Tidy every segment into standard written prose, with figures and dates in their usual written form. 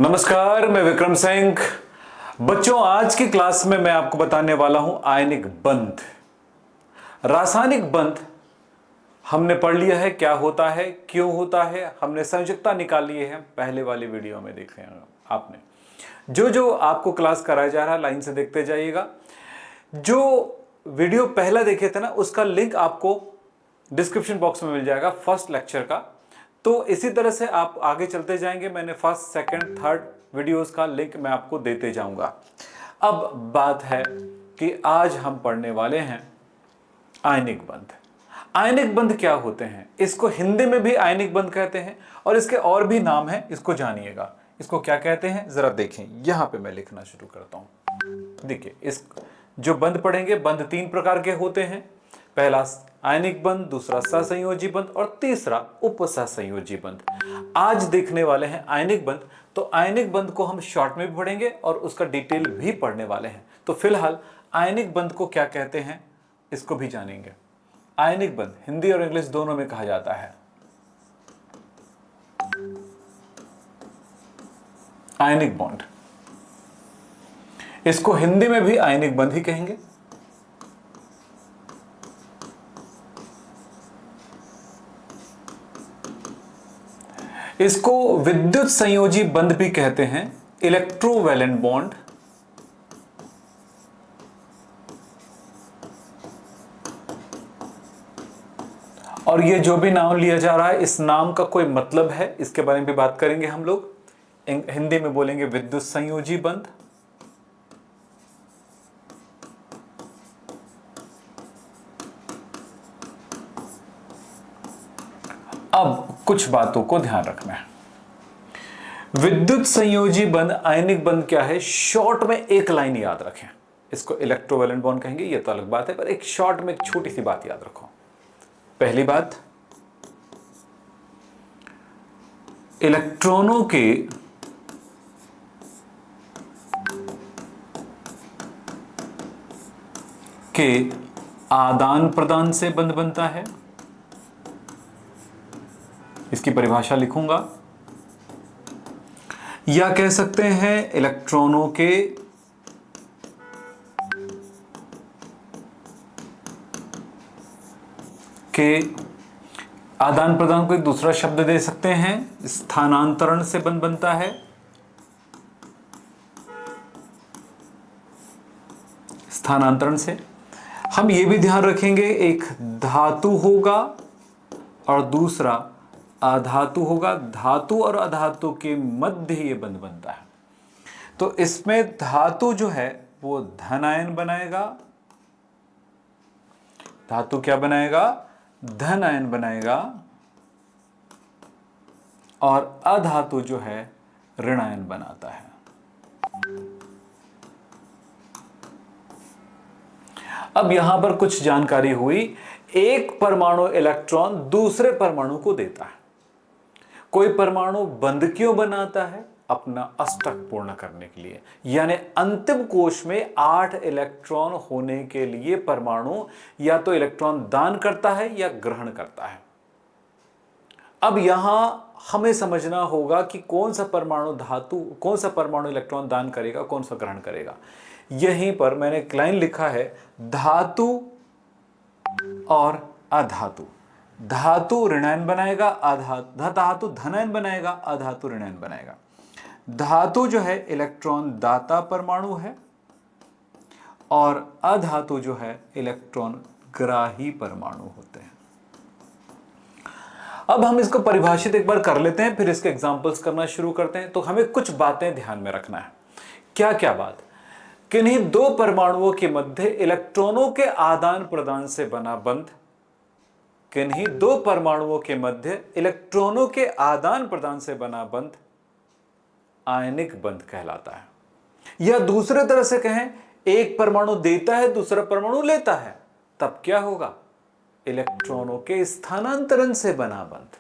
नमस्कार, मैं विक्रम सिंह। बच्चों, आज की क्लास में मैं आपको बताने वाला हूं आयनिक बंध। रासायनिक बंध हमने पढ़ लिया है, क्या होता है, क्यों होता है, हमने संयोजकता निकाल ली है, पहले वाली वीडियो में देखे हैं आपने। जो जो आपको क्लास कराया जा रहा है लाइन से देखते जाइएगा। जो वीडियो पहला देखे थे ना, उसका लिंक आपको डिस्क्रिप्शन बॉक्स में मिल जाएगा, फर्स्ट लेक्चर का। तो इसी तरह से आप आगे चलते जाएंगे, मैंने फर्स्ट सेकंड थर्ड वीडियोस का लिंक मैं आपको देते जाऊंगा। अब बात है कि आज हम पढ़ने वाले हैं आयनिक बंध। आयनिक बंध क्या होते हैं? इसको हिंदी में भी आयनिक बंध कहते हैं और इसके और भी नाम हैं, इसको जानिएगा। इसको क्या कहते हैं जरा देखें, यहां पे मैं लिखना शुरू करता हूं। देखिए, इस जो बंध पढ़ेंगे, बंध तीन प्रकार के होते हैं। पहला आयनिक बंध, दूसरा सहसंयोजी बंध और तीसरा उपसहसंयोजी बंध। आज देखने वाले हैं आयनिक बंध। तो आयनिक बंध को हम शॉर्ट में भी पढ़ेंगे और उसका डिटेल भी पढ़ने वाले हैं। तो फिलहाल आयनिक बंध को क्या कहते हैं इसको भी जानेंगे। आयनिक बंध हिंदी और इंग्लिश दोनों में कहा जाता है आयनिक बॉन्ड। इसको हिंदी में भी आयनिक बंध ही कहेंगे। इसको विद्युत संयोजी बंध भी कहते हैं, इलेक्ट्रोवैलेंट बॉन्ड। और ये जो भी नाम लिया जा रहा है, इस नाम का कोई मतलब है, इसके बारे में भी बात करेंगे हम लोग। हिंदी में बोलेंगे विद्युत संयोजी बंध। अब कुछ बातों को ध्यान रखना है। विद्युत संयोजी बंध, आयनिक बंध क्या है, शॉर्ट में एक लाइन याद रखें। इसको इलेक्ट्रोवैलेंट बॉन्ड कहेंगे, ये तो अलग बात है, पर एक शॉर्ट में एक छोटी सी बात याद रखो। पहली बात, इलेक्ट्रॉनों के आदान प्रदान से बंध बनता है। इसकी परिभाषा लिखूंगा, या कह सकते हैं इलेक्ट्रॉनों के आदान प्रदान को एक दूसरा शब्द दे सकते हैं, स्थानांतरण से बंध बनता है। स्थानांतरण से हम ये भी ध्यान रखेंगे, एक धातु होगा और दूसरा अधातु होगा। धातु और अधातु के मध्य ये बंध बनता है। तो इसमें धातु जो है वो धन आयन बनाएगा। धातु क्या बनाएगा? धन आयन बनाएगा। और अधातु जो है ऋण आयन बनाता है। अब यहां पर कुछ जानकारी हुई। एक परमाणु इलेक्ट्रॉन दूसरे परमाणु को देता है। कोई परमाणु बंध क्यों बनाता है? अपना अष्टक पूर्ण करने के लिए, यानी अंतिम कोश में 8 इलेक्ट्रॉन होने के लिए परमाणु या तो इलेक्ट्रॉन दान करता है या ग्रहण करता है। अब यहां हमें समझना होगा कि कौन सा परमाणु इलेक्ट्रॉन दान करेगा, कौन सा ग्रहण करेगा। यहीं पर मैंने एक लाइन लिखा है, धातु और अधातु। धातु ऋणायन बनाएगा, धातु धनायन बनाएगा, अधातु ऋणायन बनाएगा। धातु जो है इलेक्ट्रॉन दाता परमाणु है और अधातु जो है इलेक्ट्रॉन ग्राही परमाणु होते हैं। अब हम इसको परिभाषित एक बार कर लेते हैं, फिर इसके एग्जांपल्स करना शुरू करते हैं। तो हमें कुछ बातें ध्यान में रखना है। क्या क्या बात? किन्हीं दो परमाणुओं के मध्य इलेक्ट्रॉनों के आदान प्रदान से बना बंध, किन्हीं दो परमाणुओं के मध्य इलेक्ट्रॉनों के आदान प्रदान से बना बंध आयनिक बंध कहलाता है। या दूसरे तरह से कहें, एक परमाणु देता है, दूसरा परमाणु लेता है, तब क्या होगा? इलेक्ट्रॉनों के स्थानांतरण से बना बंध।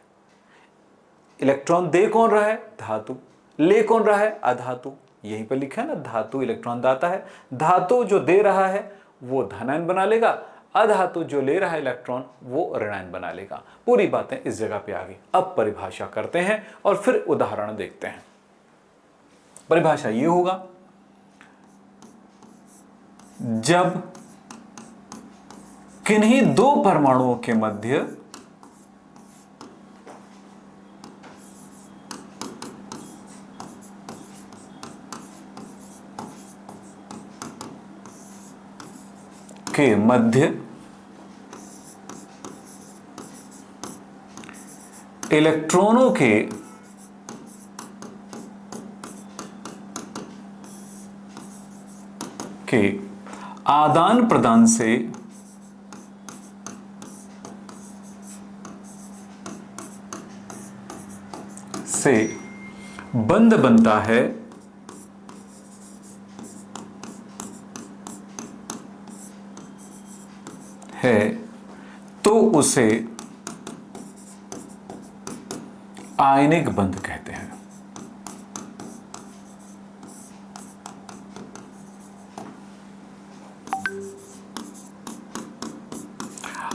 इलेक्ट्रॉन दे कौन रहा है? धातु। ले कौन रहा है? अधातु। यहीं पर लिखा है ना, धातु इलेक्ट्रॉन दाता है। धातु जो दे रहा है वो धनायन बना लेगा, अधातु जो ले रहा है इलेक्ट्रॉन वो ऋणायन बना लेगा। पूरी बातें इस जगह पे आ गई। अब परिभाषा करते हैं और फिर उदाहरण देखते हैं। परिभाषा ये होगा, जब किन्हीं दो परमाणुओं के मध्य इलेक्ट्रॉनों के आदान प्रदान से बंध बनता है, तो उसे आयनिक बंध कहते हैं।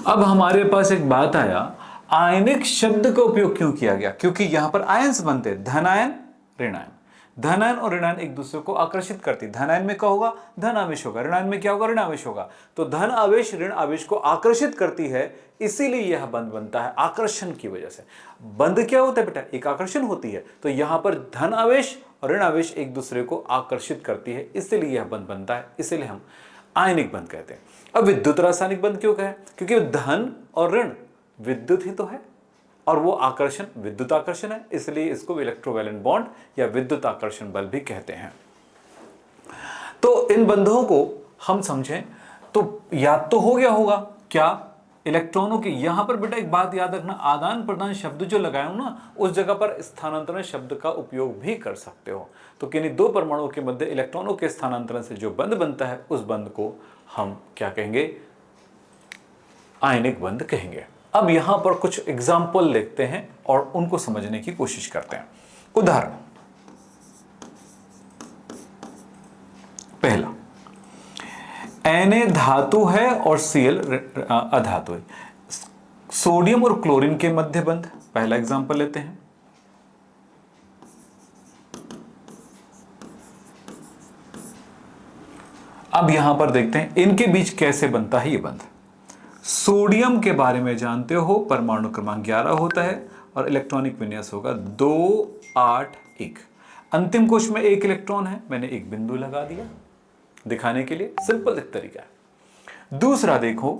अब हमारे पास एक बात आया, आयनिक शब्द का उपयोग क्यों किया गया? क्योंकि यहां पर आयन्स बनते हैं, धन आयन, ऋण आयन। धन आयन और ऋण आयन एक दूसरे को आकर्षित करती है। धन आयन में क्या होगा? धन आवेश होगा। ऋण आयन में क्या होगा? ऋण आवेश होगा। तो धन आवेश ऋण आवेश को आकर्षित करती है, इसीलिए यह बंध बनता है, आकर्षण की वजह से। बंध क्या होता है बेटा? एक आकर्षण होती है। तो यहां पर धन आवेश और ऋण आवेश एक दूसरे को आकर्षित करती है, इसीलिए यह बंध बनता है, इसीलिए हम आयनिक बंध कहते हैं। अब विद्युत रासायनिक बंध क्यों कहें? क्योंकि धन और ऋण विद्युत ही तो है, और वो आकर्षण विद्युत आकर्षण है, इसलिए इसको इलेक्ट्रोवैलेंट बॉन्ड या विद्युत आकर्षण बल भी कहते हैं। तो इन बंधों को हम समझें तो याद तो हो गया होगा क्या? इलेक्ट्रॉनों की, यहां पर बेटा एक बात याद रखना, आदान प्रदान शब्द जो लगाया हूं ना, उस जगह पर स्थानांतरण शब्द का उपयोग भी कर सकते हो। तो किन्हीं दो परमाणुओं के मध्य इलेक्ट्रॉनों के स्थानांतरण से जो बंध बनता है, उस बंध को हम क्या कहेंगे? आयनिक बंध कहेंगे। अब यहां पर कुछ एग्जाम्पल देखते हैं और उनको समझने की कोशिश करते हैं। उदाहरण पहला, Na धातु है और Cl अधातु है। सोडियम और क्लोरीन के मध्य बंध, पहला एग्जाम्पल लेते हैं। अब यहां पर देखते हैं इनके बीच कैसे बनता है ये बंध। सोडियम के बारे में जानते हो, परमाणु क्रमांक 11 होता है और इलेक्ट्रॉनिक विन्यास होगा 2 8 1। अंतिम कोश में एक इलेक्ट्रॉन है, मैंने एक बिंदु लगा दिया दिखाने के लिए, सिंपल एक तरीका है। दूसरा देखो,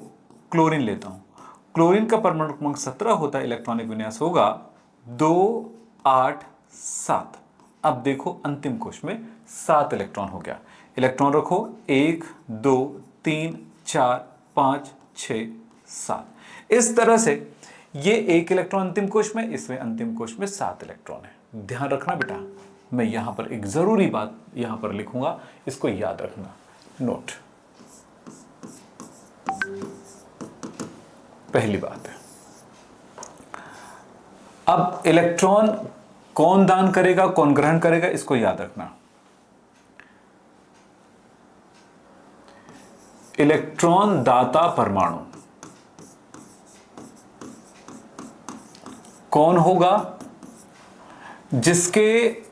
क्लोरीन लेता हूं। क्लोरीन का परमाणु क्रमांक 17 होता है, इलेक्ट्रॉनिक विन्यास होगा 2 8 7। अब देखो अंतिम कोश में 7 इलेक्ट्रॉन हो गया। इलेक्ट्रॉन रखो 1 2 3 4 5 6 7। इस तरह से ये एक इलेक्ट्रॉन अंतिम कोश में, इसमें अंतिम कोश में 7 इलेक्ट्रॉन है। ध्यान रखना बेटा, मैं यहां पर एक जरूरी बात यहां पर लिखूंगा, इसको याद रखना। नोट, पहली बात है, अब इलेक्ट्रॉन कौन दान करेगा, कौन ग्रहण करेगा, इसको याद रखना। इलेक्ट्रॉन दाता परमाणु कौन होगा? जिसके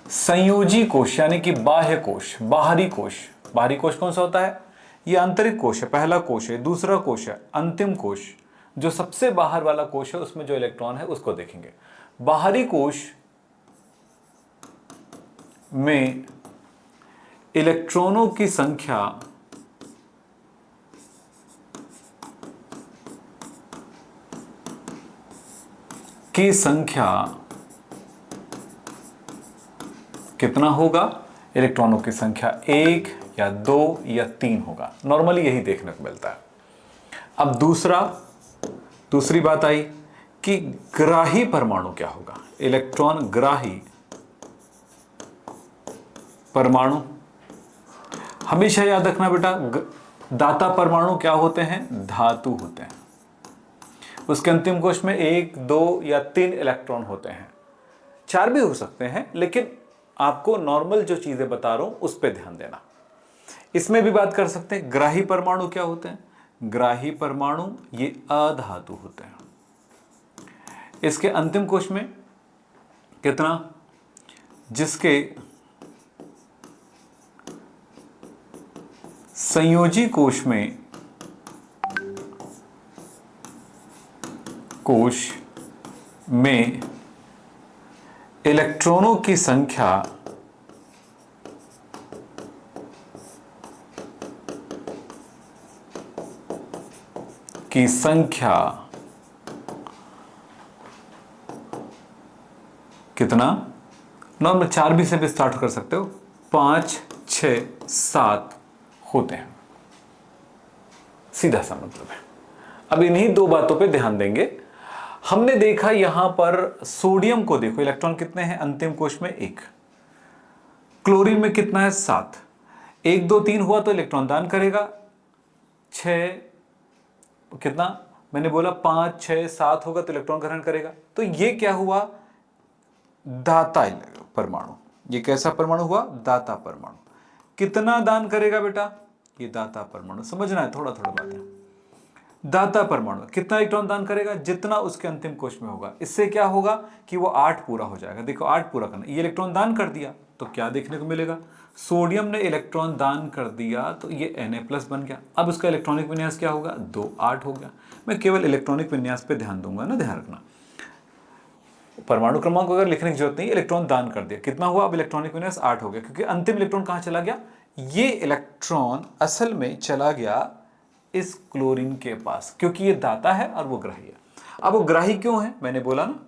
संयोजी कोश यानी कि बाह्य कोश, बाहरी कोश। बाहरी कोश कौन सा होता है? यह आंतरिक कोश है, पहला कोश है। दूसरा कोश है अंतिम कोश, जो सबसे बाहर वाला कोश है, उसमें जो इलेक्ट्रॉन है उसको देखेंगे। बाहरी कोश में इलेक्ट्रॉनों की संख्या कितना होगा? इलेक्ट्रॉनों की संख्या 1 या 2 या 3 होगा। नॉर्मली यही देखने को मिलता है। अब दूसरी बात आई कि ग्राही परमाणु क्या होगा? इलेक्ट्रॉन ग्राही परमाणु हमेशा याद रखना बेटा, दाता परमाणु क्या होते हैं? धातु होते हैं। उसके अंतिम कोश में 1 2 या 3 इलेक्ट्रॉन होते हैं, 4 भी हो सकते हैं, लेकिन आपको नॉर्मल जो चीजें बता रहा हूं उस पर ध्यान देना। इसमें भी बात कर सकते हैं। ग्राही परमाणु क्या होते हैं? ग्राही परमाणु ये अधातु होते हैं। इसके अंतिम कोश में कितना, जिसके संयोजी कोश में इलेक्ट्रॉनों की संख्या कितना, नॉर्मल 4 भी से भी स्टार्ट कर सकते हो, 5, 6, 7 होते हैं, सीधा सा मतलब है। अब इन्हीं दो बातों पे ध्यान देंगे। हमने देखा यहां पर सोडियम को देखो, इलेक्ट्रॉन कितने हैं अंतिम कोश में, 1। क्लोरीन में कितना है, 7। 1 2 3 हुआ तो इलेक्ट्रॉन दान करेगा, 6 कितना मैंने बोला, 5 6 7 होगा तो इलेक्ट्रॉन ग्रहण करेगा। तो ये क्या हुआ, दाता परमाणु। ये कैसा परमाणु हुआ, दाता परमाणु। कितना दान करेगा बेटा, ये दाता परमाणु, समझना है थोड़ा थोड़ा बातें। दाता परमाणु कितना इलेक्ट्रॉन दान करेगा, जितना उसके अंतिम कोश में होगा। इससे क्या होगा कि वो 8 पूरा हो जाएगा। देखो 8 पूरा करना, ये इलेक्ट्रॉन दान कर दिया तो क्या देखने को मिलेगा, सोडियम ने इलेक्ट्रॉन दान कर दिया तो ये Na+ बन गया। अब उसका इलेक्ट्रॉनिक विन्यास क्या होगा, 2 8 हो गया। मैं केवल इलेक्ट्रॉनिक विन्यास पे ध्यान दूंगा ना, ध्यान रखना। परमाणु क्रमांक अगर लिखने की जरूरत नहीं, इलेक्ट्रॉन दान कर दिया, कितना हुआ, अब इलेक्ट्रॉनिक विन्यास 8 हो गया, क्योंकि अंतिम इलेक्ट्रॉन कहां चला गया, ये इलेक्ट्रॉन असल में चला गया इस क्लोरीन के पास, क्योंकि ये दाता है और वो ग्राही है। अब वो ग्राही क्यों है, मैंने बोला ना,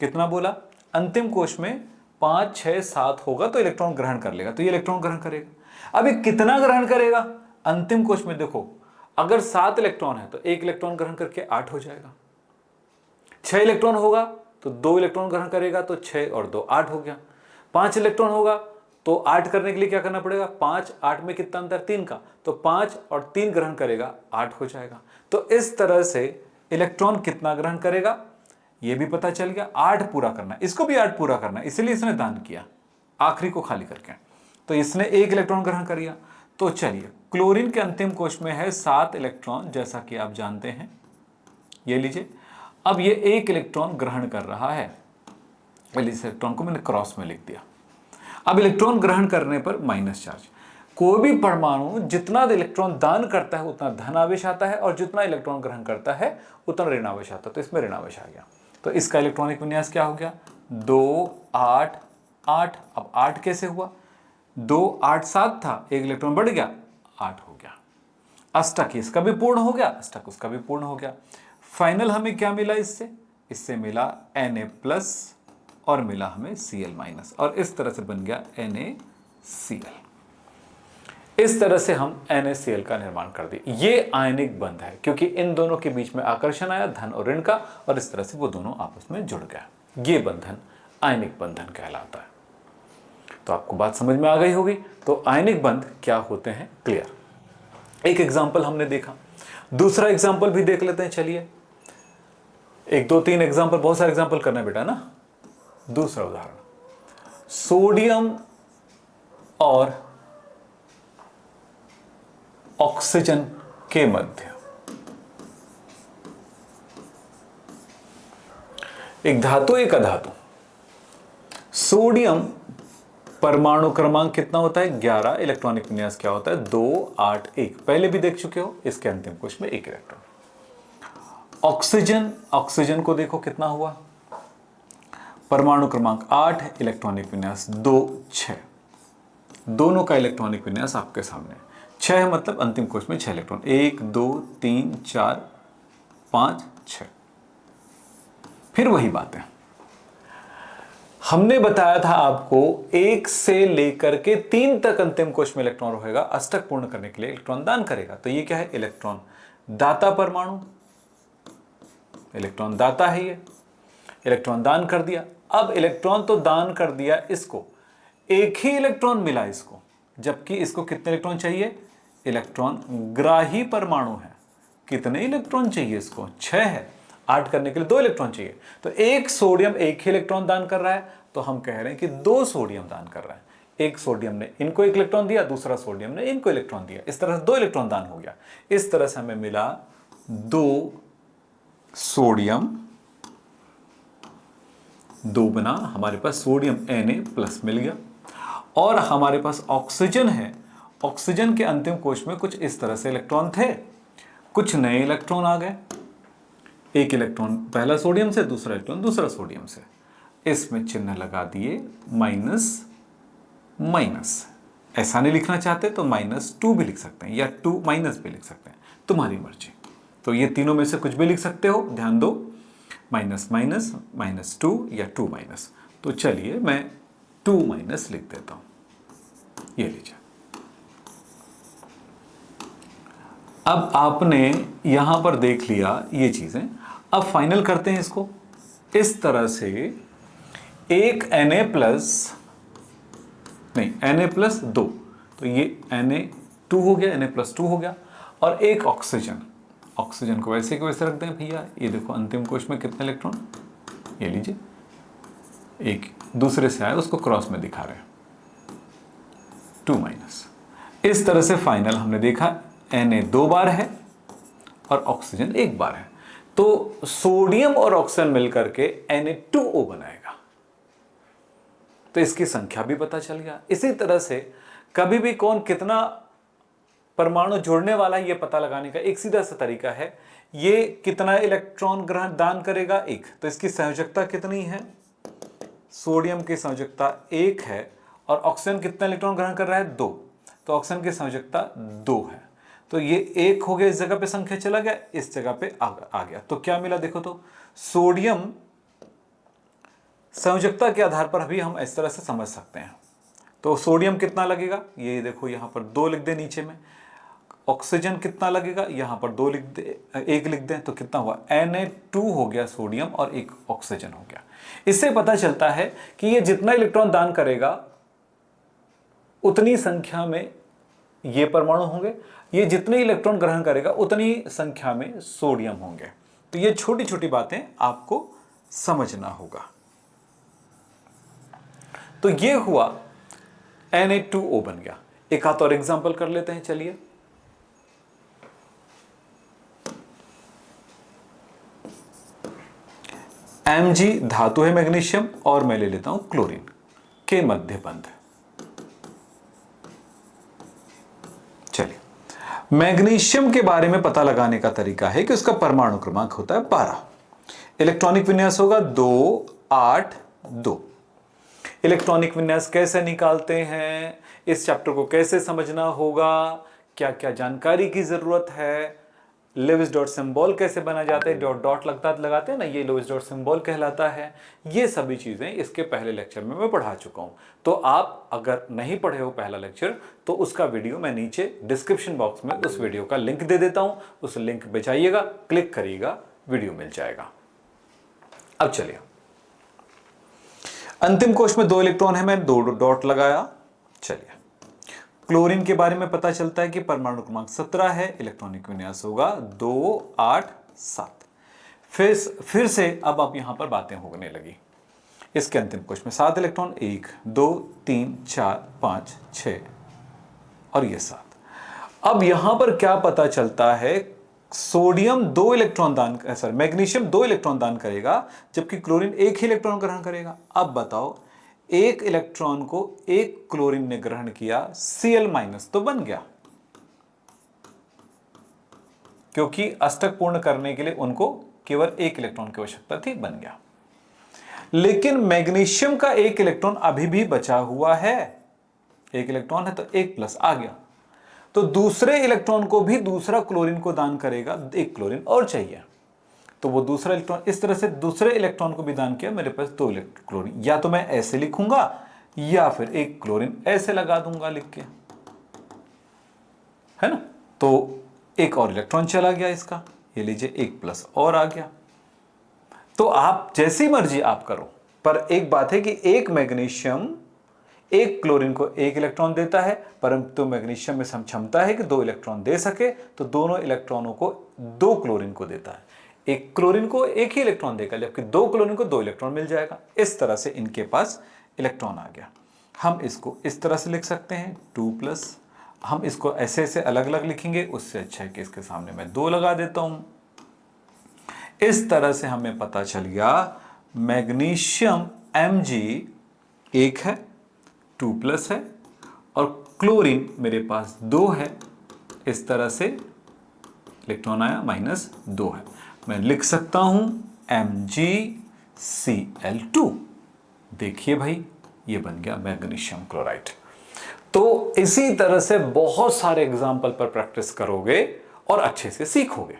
कितना बोला, अंतिम कोश में 5 6 7 होगा तो इलेक्ट्रॉन ग्रहण कर लेगा, तो ये इलेक्ट्रॉन ग्रहण करेगा। अब ये कितना ग्रहण करेगा, अंतिम कोश में देखो, अगर 7 इलेक्ट्रॉन है तो 1 इलेक्ट्रॉन ग्रहण करके 8 हो जाएगा। 6 इलेक्ट्रॉन होगा तो 2 इलेक्ट्रॉन ग्रहण करेगा, तो 6 और 2 8 हो गया। 5 इलेक्ट्रॉन होगा तो 8 करने के लिए क्या करना पड़ेगा, 5 8 में कितना अंतर, 3 का, तो 5 और 3 ग्रहण करेगा, 8 हो जाएगा। तो इस तरह से इलेक्ट्रॉन कितना ग्रहण करेगा ये भी पता चल गया। 8 पूरा करना, इसको भी 8 पूरा करना, इसलिए इसने दान किया आखिरी को खाली करके। तो इसने 1 इलेक्ट्रॉन ग्रहण कर लिया। तो चलिए, क्लोरीन के अंतिम कोश में है 7 इलेक्ट्रॉन, जैसा कि आप जानते हैं, ये लीजिए। अब ये 1 इलेक्ट्रॉन ग्रहण कर रहा है, इस इलेक्ट्रॉन को मैंने क्रॉस में लिख दिया। अब इलेक्ट्रॉन ग्रहण करने पर माइनस चार्ज। कोई भी परमाणु जितना इलेक्ट्रॉन दान करता है उतना धन आवेश आता है, और जितना इलेक्ट्रॉन ग्रहण करता है उतना ऋण आवेश आता है। तो इसमें ऋण आवेश आ गया, तो इसका इलेक्ट्रॉनिक विन्यास क्या हो गया, 2 8 8। अब 8 कैसे हुआ, 2 8 7 था, 1 इलेक्ट्रॉन बढ़ गया, 8 हो गया। अष्टक इसका भी पूर्ण हो गया, अष्टक उसका भी पूर्ण हो गया। फाइनल हमें क्या मिला, इससे मिला Na+ और मिला हमें Cl-, और इस तरह से बन गया NaCl। इस तरह से हम NaCl का निर्माण कर दिए। ये आयनिक बंध है, क्योंकि इन दोनों के बीच में आकर्षण आया, धन और ऋण का, और इस तरह से वो दोनों आपस में जुड़ गया। ये बंधन आयनिक बंधन कहलाता है। तो आपको बात समझ में आ गई होगी। तो आयनिक बंध क्या होते हैं, क्लियर। एक एग्जाम्पल हमने देखा, दूसरा एग्जाम्पल भी देख लेते हैं। चलिए, 1 2 3 एग्जाम्पल, बहुत सारे एग्जाम्पल करना है बेटा ना। दूसरा उदाहरण, सोडियम और ऑक्सीजन के मध्य एक धातु एक अधातु। सोडियम परमाणु क्रमांक कितना होता है, 11। इलेक्ट्रॉनिक विन्यास क्या होता है, 2 8 1। पहले भी देख चुके हो, इसके अंतिम कोश में 1 इलेक्ट्रॉन। ऑक्सीजन को देखो कितना हुआ, परमाणु क्रमांक 8, इलेक्ट्रॉनिक विन्यास 2 6। दोनों का इलेक्ट्रॉनिक विन्यास आपके सामने, 6 मतलब अंतिम कोश में 6 इलेक्ट्रॉन, 1 2 3 4 5 6। फिर वही बात है, हमने बताया था आपको 1 से लेकर के 3 तक अंतिम कोश में इलेक्ट्रॉन रहेगा, अष्टक पूर्ण करने के लिए इलेक्ट्रॉन दान करेगा। तो ये क्या है, इलेक्ट्रॉन दाता परमाणु, इलेक्ट्रॉन दाता है, ये इलेक्ट्रॉन दान कर दिया। अब इलेक्ट्रॉन तो दान कर दिया, इसको 1 ही इलेक्ट्रॉन मिला इसको, जबकि इसको कितने इलेक्ट्रॉन चाहिए, इलेक्ट्रॉन ग्राही परमाणु है, कितने इलेक्ट्रॉन चाहिए इसको, 6 है, 8 करने के लिए 2 इलेक्ट्रॉन चाहिए। तो 1 सोडियम 1 ही इलेक्ट्रॉन दान कर रहा है, तो हम कह रहे हैं कि 2 सोडियम दान कर रहा है। एक सोडियम ने इनको 1 इलेक्ट्रॉन दिया, दूसरा सोडियम ने इनको इलेक्ट्रॉन दिया, इस तरह से 2 इलेक्ट्रॉन दान हो गया। इस तरह से हमें मिला 2 सोडियम 2 बना, हमारे पास सोडियम Na+ मिल गया। और हमारे पास ऑक्सीजन है, ऑक्सीजन के अंतिम कोश में कुछ इस तरह से इलेक्ट्रॉन थे, कुछ नए इलेक्ट्रॉन आ गए, एक इलेक्ट्रॉन पहला सोडियम से, दूसरा इलेक्ट्रॉन दूसरा सोडियम से, इसमें चिन्ह लगा दिए माइनस माइनस। ऐसा नहीं लिखना चाहते तो -2 भी लिख सकते हैं या 2 माइनस भी लिख सकते हैं, तुम्हारी मर्जी। तो ये तीनों में से कुछ भी लिख सकते हो, ध्यान दो, माइनस माइनस, -2 या 2 माइनस। तो चलिए मैं 2 माइनस लिख देता हूं, ये लीजिए। अब आपने यहां पर देख लिया ये चीजें, अब फाइनल करते हैं इसको। इस तरह से एक Na+2, तो ये Na2 हो गया, Na+2 हो गया, और एक ऑक्सीजन, ऑक्सीजन को वैसे के वैसे रख दें भैया। ये देखो अंतिम कोश में कितने इलेक्ट्रॉन, ये लीजिए, एक दूसरे से आया उसको क्रॉस में दिखा रहे हैं, 2 माइनस। इस तरह से फाइनल हमने देखा Na 2 बार है और ऑक्सीजन 1 बार है, तो सोडियम और ऑक्सीजन मिलकर के Na2O बनाएगा। तो इसकी संख्या भी पता चल गया। इसी तरह से कभी भी कौन कितना परमाणु जोड़ने वाला है, यह पता लगाने का एक सीधा सा तरीका है, ये कितना इलेक्ट्रॉन ग्रहण दान करेगा, 1, तो इसकी संयोजकता कितनी है, सोडियम की संयोजकता 1 है, और ऑक्सीजन कितना इलेक्ट्रॉन ग्रहण कर रहा है, 2, तो ऑक्सीजन की संयोजकता 2 है। तो ये 1 हो गया, इस जगह पे संख्या चला गया, इस जगह पे आ गया, तो क्या मिला देखो, तो सोडियम संयोजकता के आधार पर भी हम इस तरह से समझ सकते हैं। तो सोडियम कितना लगेगा, ये देखो यहां पर 2 लिख दे नीचे में, ऑक्सीजन कितना लगेगा, यहां पर 2 लिख दे, 1 लिख दें, तो कितना हुआ, Na2 हो गया सोडियम और 1 ऑक्सीजन हो गया। इससे पता चलता है कि ये जितना इलेक्ट्रॉन दान करेगा उतनी संख्या में ये परमाणु होंगे, ये जितने इलेक्ट्रॉन ग्रहण करेगा उतनी संख्या में सोडियम होंगे। तो ये छोटी छोटी बातें आपको समझना होगा। तो ये हुआ Na2O बन गया। एक हाथ और एग्जांपल कर लेते हैं, चलिए। Mg धातु है मैग्नीशियम, और मैं ले लेता हूं क्लोरीन के मध्य बंध। चलिए, मैग्नीशियम के बारे में पता लगाने का तरीका है कि उसका परमाणु क्रमांक होता है 12, इलेक्ट्रॉनिक विन्यास होगा 2 8 2। इलेक्ट्रॉनिक विन्यास कैसे निकालते हैं, इस चैप्टर को कैसे समझना होगा, क्या क्या जानकारी की जरूरत है, लेविस डॉट सिंबल कैसे बना जाता है, डॉट डॉट लगाते हैं ना, ये लेविस डॉट सिंबल कहलाता है। ये सभी चीजें इसके पहले लेक्चर में मैं पढ़ा चुका हूं। तो आप अगर नहीं पढ़े हो पहला लेक्चर, तो उसका वीडियो मैं नीचे डिस्क्रिप्शन बॉक्स में उस वीडियो का लिंक दे देता हूं, उस लिंक पे जाइएगा, क्लिक करिएगा, वीडियो मिल जाएगा। अब चलिए, अंतिम कोश में 2 इलेक्ट्रॉन है, मैं 2 डॉट लगाया। चलिए, क्लोरीन के बारे में पता चलता है कि परमाणु क्रमांक 17 है, इलेक्ट्रॉनिक विन्यास होगा 2 8 7। फिर से अब आप यहां पर बातें होने लगी। इसके अंतिम कोश में 7 इलेक्ट्रॉन, 1 2 3 4 5 6 और ये 7। अब यहां पर क्या पता चलता है, सोडियम 2 इलेक्ट्रॉन मैग्नीशियम 2 इलेक्ट्रॉन दान करेगा, जबकि क्लोरीन 1 ही इलेक्ट्रॉन ग्रहण करेगा। अब बताओ, 1 इलेक्ट्रॉन को 1 क्लोरीन ने ग्रहण किया, Cl- तो बन गया, क्योंकि अष्टक पूर्ण करने के लिए उनको केवल 1 इलेक्ट्रॉन की आवश्यकता थी, बन गया। लेकिन मैग्नीशियम का 1 इलेक्ट्रॉन अभी भी बचा हुआ है, 1 इलेक्ट्रॉन है तो 1+ आ गया, तो दूसरे इलेक्ट्रॉन को भी दूसरा क्लोरीन को दान करेगा, 1 क्लोरीन और चाहिए, तो वो दूसरा इलेक्ट्रॉन इस तरह से दूसरे इलेक्ट्रॉन को भी दान किया, मेरे पास 2 क्लोरीन। या तो मैं ऐसे लिखूंगा या फिर 1 क्लोरीन ऐसे लगा दूंगा लिख के, है ना। तो एक और इलेक्ट्रॉन चला गया इसका, ये लीजिए 1+ और आ गया। तो आप जैसी मर्जी आप करो, पर एक बात है कि 1 मैग्नीशियम 1 क्लोरीन को 1 इलेक्ट्रॉन देता है, परंतु मैग्नीशियम में क्षमता है कि 2 इलेक्ट्रॉन दे सके, तो दोनों इलेक्ट्रॉनों को 2 क्लोरीन को देता है। 1 क्लोरीन को 1 ही इलेक्ट्रॉन देगा, जबकि 2 क्लोरीन को 2 इलेक्ट्रॉन मिल जाएगा। इस तरह से इनके पास इलेक्ट्रॉन आ गया। हम इसको इस तरह से लिख सकते हैं 2+, हम इसको ऐसे ऐसे अलग अलग लिखेंगे, उससे अच्छा है कि इसके सामने मैं 2 लगा देता हूं। इस तरह से हमें पता चल गया मैग्नीशियम Mg एक है, 2 प्लस है, और क्लोरीन मेरे पास 2 है। इस तरह से इलेक्ट्रॉन आया -2 है। मैं लिख सकता हूं MgCl2। देखिए भाई, ये बन गया मैग्नीशियम क्लोराइड। तो इसी तरह से बहुत सारे एग्जाम्पल पर प्रैक्टिस करोगे और अच्छे से सीखोगे।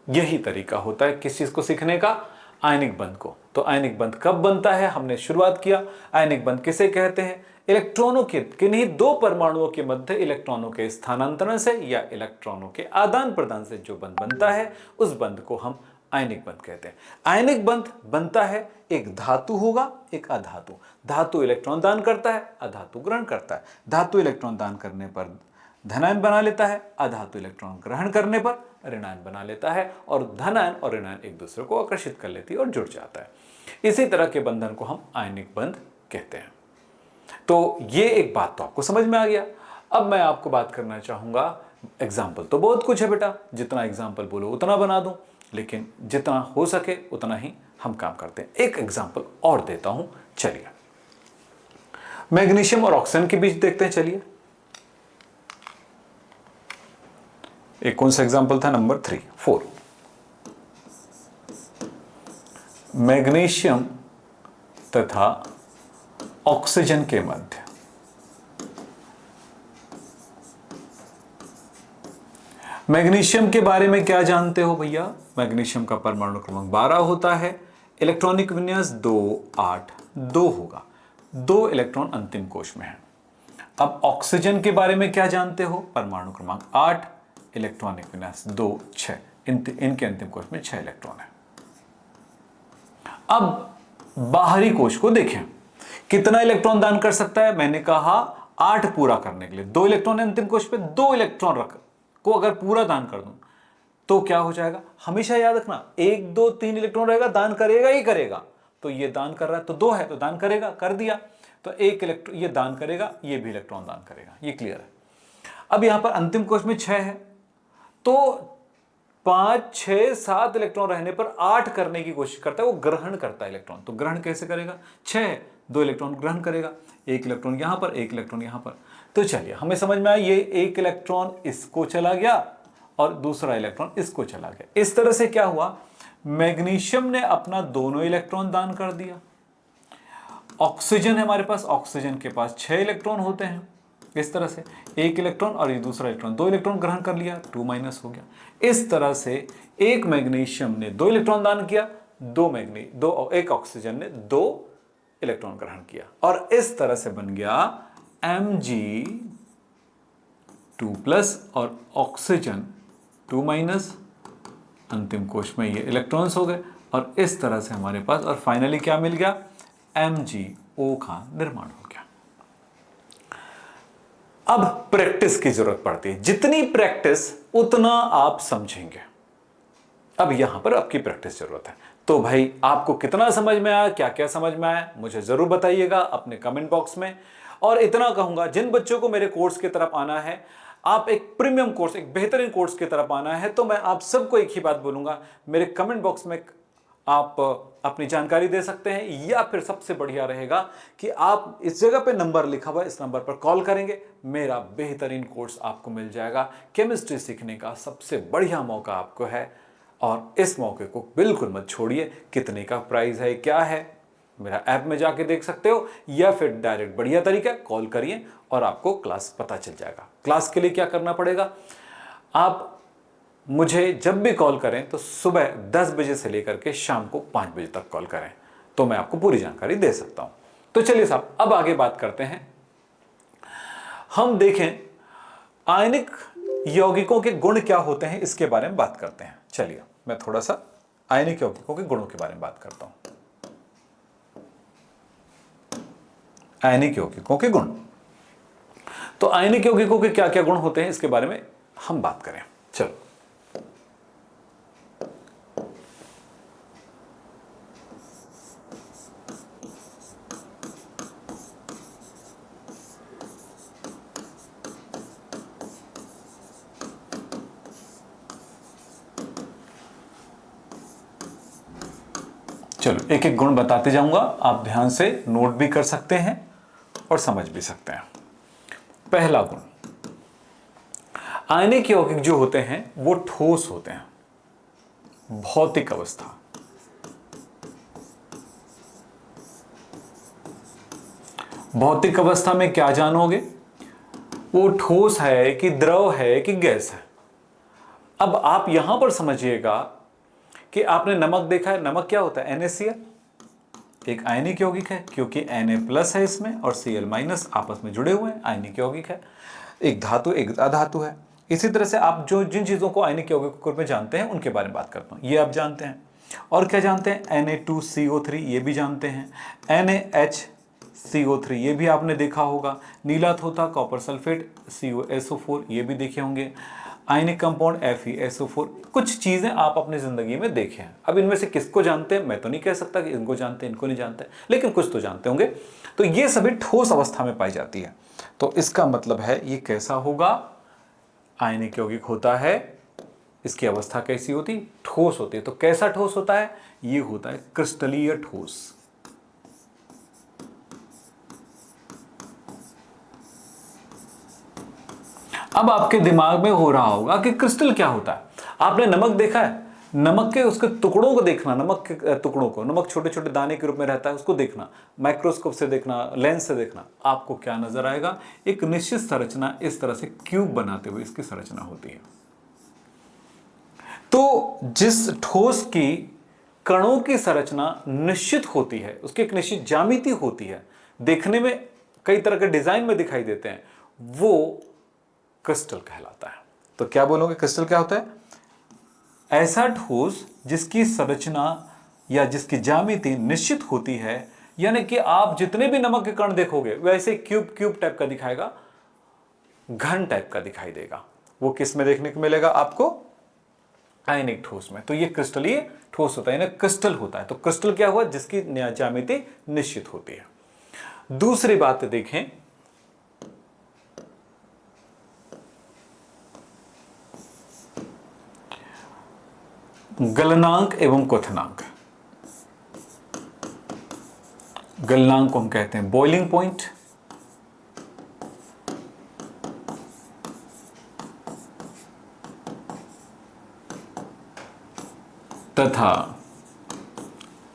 यही तरीका होता है किस चीज को सीखने का, आयनिक बंध को। तो आयनिक बंध कब बनता है, हमने शुरुआत किया। आयनिक बंध किसे कहते हैं? इलेक्ट्रॉनों के किन्हीं दो परमाणुओं के मध्य इलेक्ट्रॉनों के स्थानांतरण से या इलेक्ट्रॉनों के आदान प्रदान से जो बंध बनता है, उस बंध को हम आयनिक बंध कहते हैं। आयनिक बंध बनता है, एक धातु होगा, एक अधातु। धातु इलेक्ट्रॉन दान करता है, अधातु ग्रहण करता है। धातु इलेक्ट्रॉन दान करने पर धनायन बना लेता है, अधातु इलेक्ट्रॉन ग्रहण करने पर ऋणायन बना लेता है, और धनायन और ऋणायन एक दूसरे को आकर्षित कर लेती है और जुड़ जाता है। इसी तरह के बंधन को हम आयनिक बंध कहते हैं। तो ये एक बात तो आपको समझ में आ गया। अब मैं आपको बात करना चाहूंगा, एग्जाम्पल तो बहुत कुछ है बेटा, जितना एग्जाम्पल बोलो उतना बना दूं, लेकिन जितना हो सके उतना ही हम काम करते हैं। एक एग्जाम्पल और देता हूं, चलिए। मैग्नीशियम और ऑक्सीजन के बीच देखते हैं, चलिए। एक कौन सा एग्जाम्पल था? नंबर 4। मैग्नीशियम तथा ऑक्सीजन के मध्य मैग्नीशियम के बारे में क्या जानते हो भैया? मैग्नीशियम का परमाणु क्रमांक 12 होता है, इलेक्ट्रॉनिक विन्यास 2 8 2 होगा। 2 इलेक्ट्रॉन अंतिम कोश में है। अब ऑक्सीजन के बारे में क्या जानते हो? परमाणु क्रमांक 8, इलेक्ट्रॉनिक विन्यास 2 6, इनके अंतिम कोश में 6 इलेक्ट्रॉन है। अब बाहरी कोश को देखें, कितना इलेक्ट्रॉन दान कर सकता है? मैंने कहा 8 पूरा करने के लिए 2 इलेक्ट्रॉन अंतिम कोश पे, 2 इलेक्ट्रॉन रख को अगर पूरा दान कर दूं तो क्या हो जाएगा? हमेशा याद रखना, 1 2 3 इलेक्ट्रॉन रहेगा, दान करेगा ही करेगा। तो ये दान कर रहा है तो 2 है तो दान करेगा, कर दिया। तो 1 इलेक्ट्रॉन ये दान करेगा, ये भी इलेक्ट्रॉन दान करेगा, ये क्लियर है। अब यहां पर अंतिम कोश में 6 है, तो 5 6 7 इलेक्ट्रॉन रहने पर 8 करने की कोशिश करता है, वो ग्रहण करता है इलेक्ट्रॉन। तो ग्रहण कैसे करेगा? 6 2 इलेक्ट्रॉन ग्रहण करेगा, 1 इलेक्ट्रॉन यहां पर, 1 इलेक्ट्रॉन यहां पर। तो चलिए हमें समझ में आया, ये 1 इलेक्ट्रॉन इसको चला गया और दूसरा इलेक्ट्रॉन इसको चला गया। इस तरह से क्या हुआ? मैग्नीशियम ने अपना दोनों इलेक्ट्रॉन दान कर दिया। ऑक्सीजन है हमारे पास, ऑक्सीजन के पास 6 इलेक्ट्रॉन होते हैं। इस तरह से 1 इलेक्ट्रॉन और ये दूसरा इलेक्ट्रॉन, 2 इलेक्ट्रॉन ग्रहण कर लिया, 2 माइनस हो गया। इस तरह से एक मैग्नीशियम ने 2 इलेक्ट्रॉन दान किया, एक ऑक्सीजन ने 2 इलेक्ट्रॉन ग्रहण किया, और इस तरह से बन गया Mg2+ और ऑक्सीजन 2 माइनस। अंतिम कोश में ये इलेक्ट्रॉन्स हो गए, और इस तरह से हमारे पास, और फाइनली क्या मिल गया? MgO का निर्माण हो गया। अब प्रैक्टिस की जरूरत पड़ती है, जितनी प्रैक्टिस उतना आप समझेंगे। अब यहां पर आपकी प्रैक्टिस जरूरत है। तो भाई आपको कितना समझ में आया, क्या क्या समझ में आया, मुझे जरूर बताइएगा अपने कमेंट बॉक्स में। और इतना कहूंगा, जिन बच्चों को मेरे कोर्स की तरफ आना है, आप एक प्रीमियम कोर्स, एक बेहतरीन कोर्स की तरफ आना है, तो मैं आप सबको एक ही बात बोलूंगा, मेरे कमेंट बॉक्स में आप अपनी जानकारी दे सकते हैं, या फिर सबसे बढ़िया रहेगा कि आप इस जगह पे नंबर लिखा हुआ है, इस नंबर पर कॉल करेंगे, मेरा बेहतरीन कोर्स आपको मिल जाएगा। केमिस्ट्री सीखने का सबसे बढ़िया मौका आपको है, और इस मौके को बिल्कुल मत छोड़िए। कितने का प्राइस है, क्या है, मेरा ऐप में जाके देख सकते हो, या फिर डायरेक्ट बढ़िया तरीका कॉल करिए और आपको क्लास पता चल जाएगा। क्लास के लिए क्या करना पड़ेगा? आप मुझे जब भी कॉल करें तो सुबह 10 बजे से लेकर के शाम को 5 बजे तक कॉल करें, तो मैं आपको पूरी जानकारी दे सकता हूं। तो चलिए साहब, अब आगे बात करते हैं। हम देखें आयनिक यौगिकों के गुण क्या होते हैं, इसके बारे में बात करते हैं। चलिए मैं थोड़ा सा आयनिक यौगिकों के गुणों के बारे में बात करता हूं। आयनिक यौगिकों के गुण, तो आयनिक यौगिकों के क्या क्या गुण होते हैं, इसके बारे में हम बात करें। चलो, चलो एक एक गुण बताते जाऊंगा, आप ध्यान से नोट भी कर सकते हैं और समझ भी सकते हैं। पहला गुण, आयनिक यौगिक जो होते हैं वो ठोस होते हैं। भौतिक अवस्था, भौतिक अवस्था में क्या जानोगे? वो ठोस है कि द्रव है कि गैस है। अब आप यहां पर समझिएगा कि आपने नमक देखा है, नमक क्या होता है? NaCl, एक आयनिक यौगिक है क्योंकि Na+ है इसमें और Cl- आपस में जुड़े हुए हैं, आयनिक यौगिक है। एक धातु एक अधातु है। इसी तरह से आप जो जिन चीजों को आयनिक यौगिक के रूप में जानते हैं उनके बारे में बात करता हूं। ये आप जानते हैं। और क्या जानते हैं? Na2CO3, ये भी जानते हैं। NaHCO3, ये भी आपने देखा होगा। नीला थोथा, कॉपर सल्फेट, CuSO4, ये भी देखे होंगे। आयनिक कंपाउंड FeSO4, कुछ चीजें आप अपनी जिंदगी में देखे हैं। अब इनमें से किसको जानते हैं मैं तो नहीं कह सकता कि इनको जानते हैं इनको नहीं जानते, लेकिन कुछ तो जानते होंगे। तो ये सभी ठोस अवस्था में पाई जाती है। तो इसका मतलब है ये कैसा होगा? आयनिक यौगिक होता है, इसकी अवस्था कैसी होती? ठोस होती है। तो कैसा ठोस होता है? ये होता है क्रिस्टलीय ठोस। अब आपके दिमाग में हो रहा होगा कि क्रिस्टल क्या होता है। आपने नमक देखा है, नमक के उसके टुकड़ों को देखना, नमक के टुकड़ों को, नमक छोटे छोटे दाने के रूप में रहता है, उसको देखना, माइक्रोस्कोप से देखना, लेंस से देखना, आपको क्या नजर आएगा? एक निश्चित संरचना, इस तरह से क्यूब बनाते हुए इसकी संरचना होती है। तो जिस ठोस की कणों की संरचना निश्चित होती है, उसकी एक निश्चित ज्यामिति होती है, देखने में कई तरह के डिजाइन में दिखाई देते हैं, वो क्रिस्टल कहलाता है। तो क्या बोलोगे क्रिस्टल क्या होता है? ऐसा ठोस जिसकी संरचना या जिसकी ज्यामिति निश्चित होती है, यानी कि आप जितने भी नमक के कण देखोगे वैसे क्यूब क्यूब टाइप का दिखाएगा, घन टाइप का दिखाई देगा। वो किस में देखने को मिलेगा आपको? आयनिक ठोस में। तो ये क्रिस्टलीय ठोस होता है, यानी क्रिस्टल होता है। तो क्रिस्टल क्या हुआ? जिसकी ज्यामिति निश्चित होती है। दूसरी बात देखें, गलनांक एवं क्वथनांक। गलनांक को हम कहते हैं बॉइलिंग पॉइंट, तथा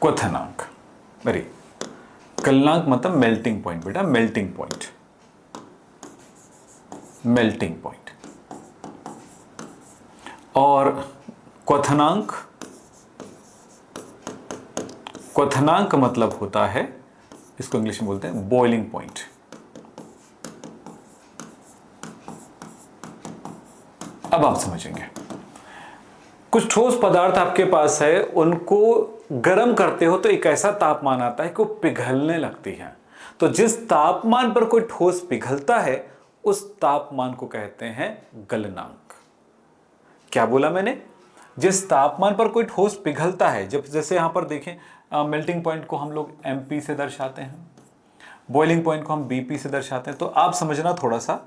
क्वथनांक। वेरी, गलनांक मतलब मेल्टिंग पॉइंट बेटा, मेल्टिंग पॉइंट, मेल्टिंग पॉइंट। और क्वथनांक, क्वथनांक मतलब होता है, इसको इंग्लिश में बोलते हैं बॉइलिंग पॉइंट। अब आप समझेंगे, कुछ ठोस पदार्थ आपके पास है, उनको गर्म करते हो तो एक ऐसा तापमान आता है कि वो पिघलने लगती है। तो जिस तापमान पर कोई ठोस पिघलता है उस तापमान को कहते हैं गलनांक। क्या बोला मैंने? जिस तापमान पर कोई ठोस पिघलता है, जब जैसे यहां पर देखें, मेल्टिंग पॉइंट को हम लोग MP से दर्शाते हैं, बॉइलिंग पॉइंट को हम BP से दर्शाते हैं। तो आप समझना थोड़ा सा,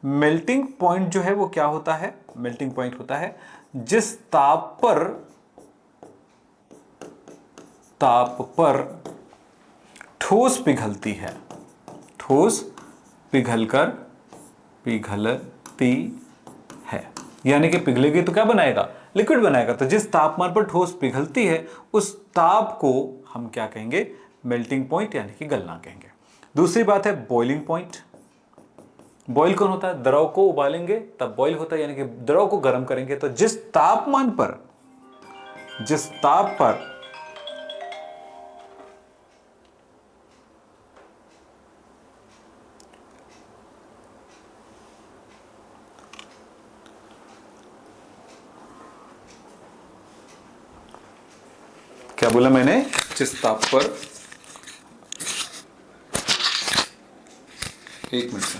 मेल्टिंग पॉइंट जो है वो क्या होता है? मेल्टिंग पॉइंट होता है जिस ताप पर ठोस पिघलती है, ठोस पिघलती है, यानी कि पिघलेगी तो क्या बनाएगा? लिक्विड बनाएगा। तो जिस तापमान पर ठोस पिघलती है उस ताप को हम क्या कहेंगे? मेल्टिंग पॉइंट यानी कि गलनांक कहेंगे। दूसरी बात है बॉइलिंग पॉइंट। बॉइल कौन होता है? द्रव को उबालेंगे तब बॉइल होता है, यानी कि द्रव को गर्म करेंगे। तो जिस ताप पर क्या बोला मैंने? जिस ताप पर, एक मिनट से,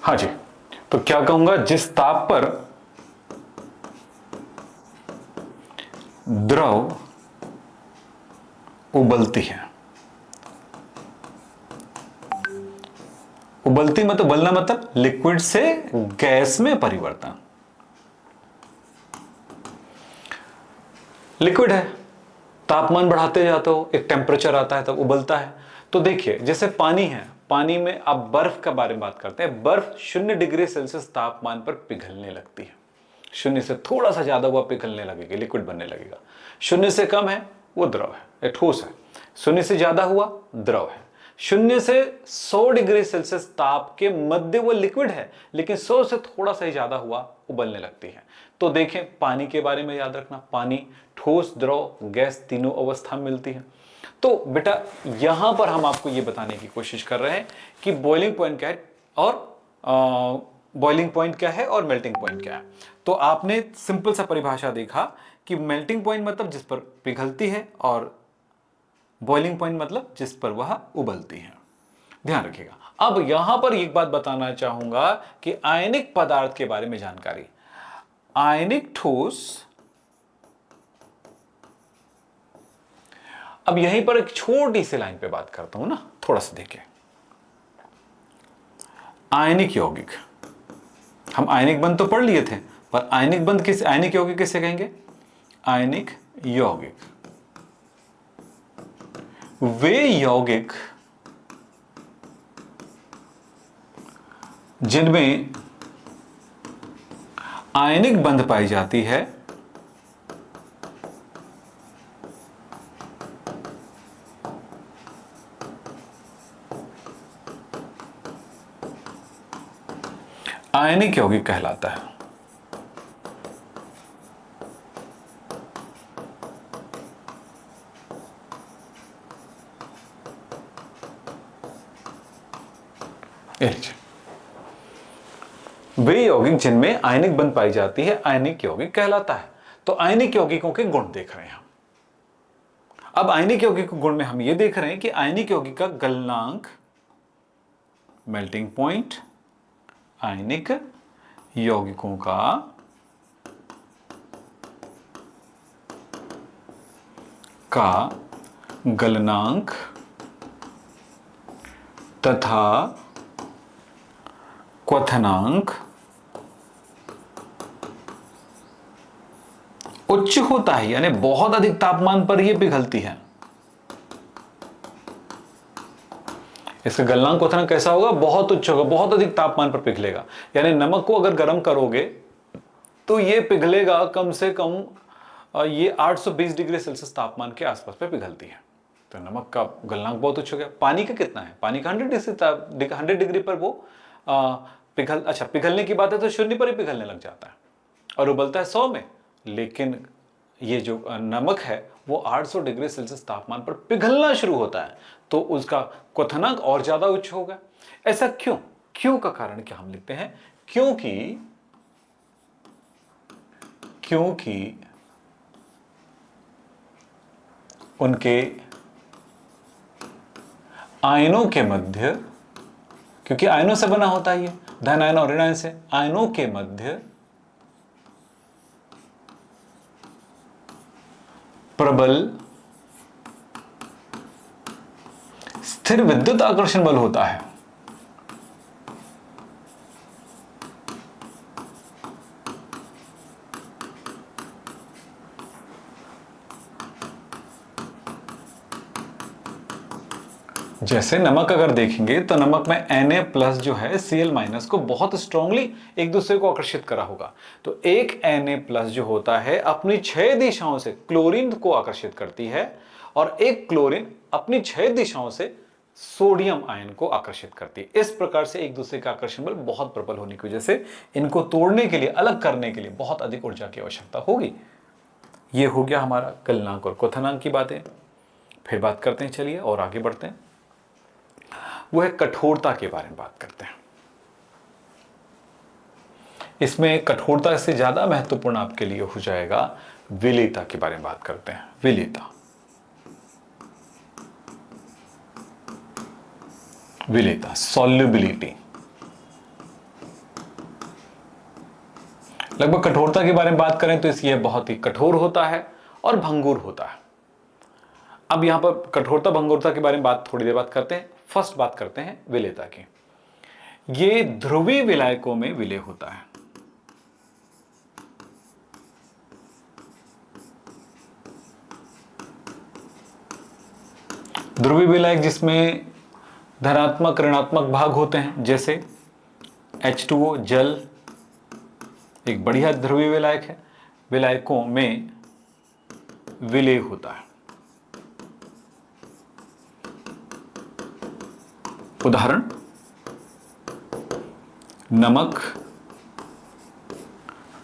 हाँ जी, तो क्या कहूंगा, जिस ताप पर द्रव उबलती है, उबलती मतलब उबलना मतलब लिक्विड से गैस में परिवर्तन। लिक्विड है, तापमान बढ़ाते जाते हो, एक टेम्परेचर आता है तब उबलता है। तो देखिए जैसे पानी है, पानी में अब बर्फ के बारे में बात करते हैं। बर्फ 0 डिग्री सेल्सियस तापमान पर पिघलने लगती है। 0 से थोड़ा सा ज्यादा हुआ पिघलने लगेगी, लिक्विड बनने लगेगा। 0 से कम है वो द्रव है, एक ठोस है। 0 से ज्यादा हुआ द्रव है। 0 से 100 डिग्री सेल्सियस ताप के मध्य वो लिक्विड है, लेकिन 100 से थोड़ा सा ही ज्यादा हुआ उबलने लगती है। तो देखें पानी के बारे में याद रखना, पानी ठोस, द्रव, गैस तीनों अवस्था मिलती है। तो बेटा यहां पर हम आपको यह बताने की कोशिश कर रहे हैं कि बॉइलिंग पॉइंट क्या है और बॉइलिंग पॉइंट क्या है और मेल्टिंग पॉइंट क्या है। तो आपने सिंपल सा परिभाषा देखा कि मेल्टिंग पॉइंट मतलब जिस पर पिघलती है और बॉइलिंग पॉइंट मतलब जिस पर वह उबलती है। ध्यान रखिएगा। अब यहां पर एक बात बताना चाहूंगा कि आयनिक पदार्थ के बारे में जानकारी। आयनिक ठोस, अब यहीं पर एक छोटी सी लाइन पे बात करता हूं ना, थोड़ा सा देखिए। आयनिक यौगिक, हम आयनिक बंध तो पढ़ लिए थे, पर आयनिक बंध किस, आयनिक यौगिक किसे कहेंगे? आयनिक यौगिक वे यौगिक जिनमें आयनिक बंध पाई जाती है आयनिक यौगिक कहलाता है। वे यौगिक जिनमें आयनिक बंध पाई जाती है आयनिक यौगिक कहलाता है। तो आयनिक यौगिकों के गुण देख रहे हैं हम। अब आयनिक यौगिक गुण में हम ये देख रहे हैं कि आयनिक यौगिक का गलनांक, मेल्टिंग पॉइंट, आयनिक यौगिकों का गलनांक तथा क्वथनांक उच्च होता है, यानी बहुत अधिक तापमान पर यह पिघलती है। इसका गलनांक क्वथनांक कैसा होगा? बहुत उच्च होगा, बहुत अधिक तापमान पर पिघलेगा। यानी नमक को अगर गर्म करोगे तो यह पिघलेगा कम से कम ये 820 डिग्री सेल्सियस तापमान के आसपास पे पिघलती है। तो नमक का गलनांक बहुत उच्च हो गया। पानी का कितना है? पानी का 100 डिग्री पर वो पिघलने की बात है तो 0 पर ही पिघलने लग जाता है और उबलता है 100 में। लेकिन ये जो नमक है वो 800 डिग्री सेल्सियस तापमान पर पिघलना शुरू होता है, तो उसका क्वथनांक और ज्यादा उच्च होगा। ऐसा क्यों? क्यों का कारण क्या हम लिखते हैं? क्योंकि उनके आयनों के मध्य, क्योंकि आयनों से बना होता है, ये धन आयन और ऋण आयन से, आयनों के मध्य प्रबल स्थिर विद्युत आकर्षण बल होता है। जैसे नमक अगर देखेंगे तो नमक में Na+ जो है Cl- को बहुत स्ट्रांगली एक दूसरे को आकर्षित करा होगा। तो एक Na+ जो होता है अपनी 6 दिशाओं से क्लोरीन को आकर्षित करती है और एक क्लोरीन अपनी 6 दिशाओं से सोडियम आयन को आकर्षित करती है। इस प्रकार से एक दूसरे का आकर्षण बल बहुत प्रबल होने की वजह से इनको तोड़ने के लिए, अलग करने के लिए बहुत अधिक ऊर्जा की आवश्यकता होगी। यह हो गया हमारा गलनांक और क्वथनांक की बातें। फिर बात करते हैं, चलिए और आगे बढ़ते हैं। वो है कठोरता के बारे में बात करते हैं। इसमें कठोरता से ज्यादा महत्वपूर्ण आपके लिए हो जाएगा विलेयता के बारे में बात करते हैं। विलेयता, विलेयता, सॉल्युबिलिटी। लगभग कठोरता के बारे में बात करें तो ये बहुत ही कठोर होता है और भंगुर होता है। अब यहां पर कठोरता भंगुरता के बारे में बात थोड़ी देर बात करते हैं। फर्स्ट बात करते हैं विलेयता की। ये ध्रुवीय विलायकों में विलेय होता है। ध्रुवीय विलायक जिसमें धनात्मक ऋणात्मक भाग होते हैं, जैसे H2O जल एक बढ़िया ध्रुवीय विलायक है। विलायकों में विलेय होता है। उदाहरण, नमक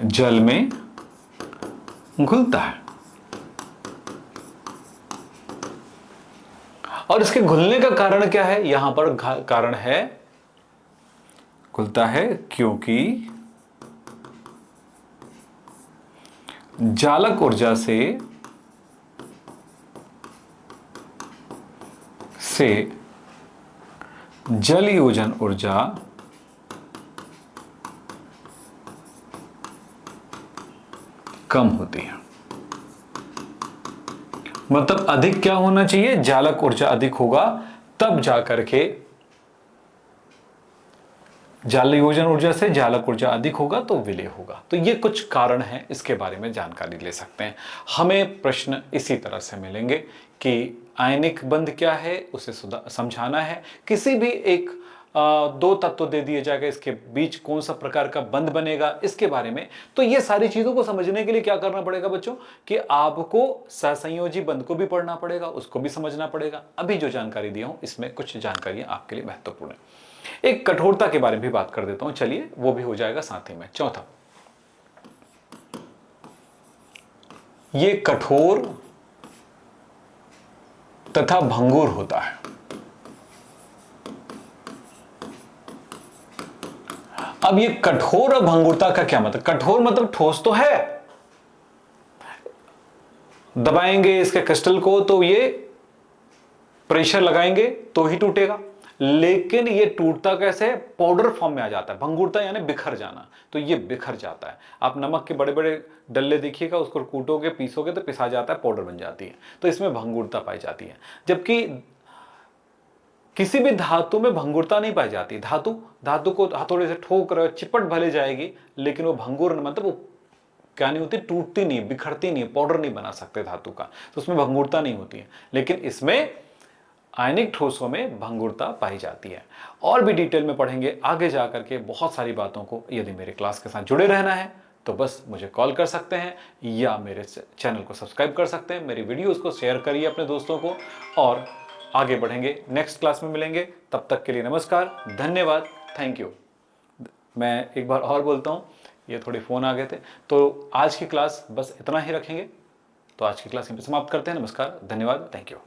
जल में घुलता है और इसके घुलने का कारण क्या है? यहां पर कारण है घुलता है क्योंकि जालक ऊर्जा से जल योजन ऊर्जा कम होती है। मतलब अधिक क्या होना चाहिए? जालक ऊर्जा अधिक होगा, तब जाकर के जल योजन ऊर्जा से जालक ऊर्जा अधिक होगा तो विलेय होगा। तो ये कुछ कारण हैं, इसके बारे में जानकारी ले सकते हैं। हमें प्रश्न इसी तरह से मिलेंगे कि आयनिक बंध क्या है, उसे समझाना है। किसी भी एक दो तत्व दे दिए जाएगा, इसके बीच कौन सा प्रकार का बंध बनेगा इसके बारे में। तो ये सारी चीजों को समझने के लिए क्या करना पड़ेगा बच्चों, कि आपको सहसंयोजी बंध को भी पढ़ना पड़ेगा, उसको भी समझना पड़ेगा। अभी जो जानकारी दिया हूं इसमें कुछ जानकारियां आपके लिए महत्वपूर्ण है। एक कठोरता के बारे में भी बात कर देता हूं, चलिए वो भी हो जाएगा साथ ही में। चौथा, ये कठोर तथा भंगुर होता है। अब ये कठोर और भंगुरता का क्या मतलब? कठोर मतलब ठोस तो है, दबाएंगे इसके क्रिस्टल को तो ये प्रेशर लगाएंगे तो ही टूटेगा, लेकिन ये टूटता कैसे? पाउडर फॉर्म में आ जाता है। भंगुरता यानी बिखर जाना, तो ये बिखर जाता है। आप नमक के बड़े बड़े डल्ले देखिएगा, उसको कूटोगे पीसोगे तो पिसा जाता है, पाउडर बन जाती है। तो इसमें भंगुरता पाई जाती है। जबकि किसी भी धातु में भंगुरता नहीं पाई जाती। धातु को हथौड़े से ठोक रहे, चिपट भले जाएगी, लेकिन वो भंगुर मतलब वो क्या नहीं होती, टूटती नहीं, बिखरती नहीं, पाउडर नहीं बना सकते धातु का, तो उसमें भंगुरता नहीं होती है। लेकिन इसमें आयनिक ठोसों में भंगुरता पाई जाती है। और भी डिटेल में पढ़ेंगे आगे जाकर के बहुत सारी बातों को। यदि मेरे क्लास के साथ जुड़े रहना है तो बस मुझे कॉल कर सकते हैं या मेरे चैनल को सब्सक्राइब कर सकते हैं। मेरी वीडियोस को शेयर करिए अपने दोस्तों को, और आगे बढ़ेंगे। नेक्स्ट क्लास में मिलेंगे, तब तक के लिए नमस्कार, धन्यवाद, थैंक यू। मैं एक बार और बोलता हूँ, ये थोड़े फ़ोन आ गए थे, तो आज की क्लास बस इतना ही रखेंगे। तो आज की क्लास यहीं पे समाप्त करते हैं। नमस्कार, धन्यवाद, थैंक यू।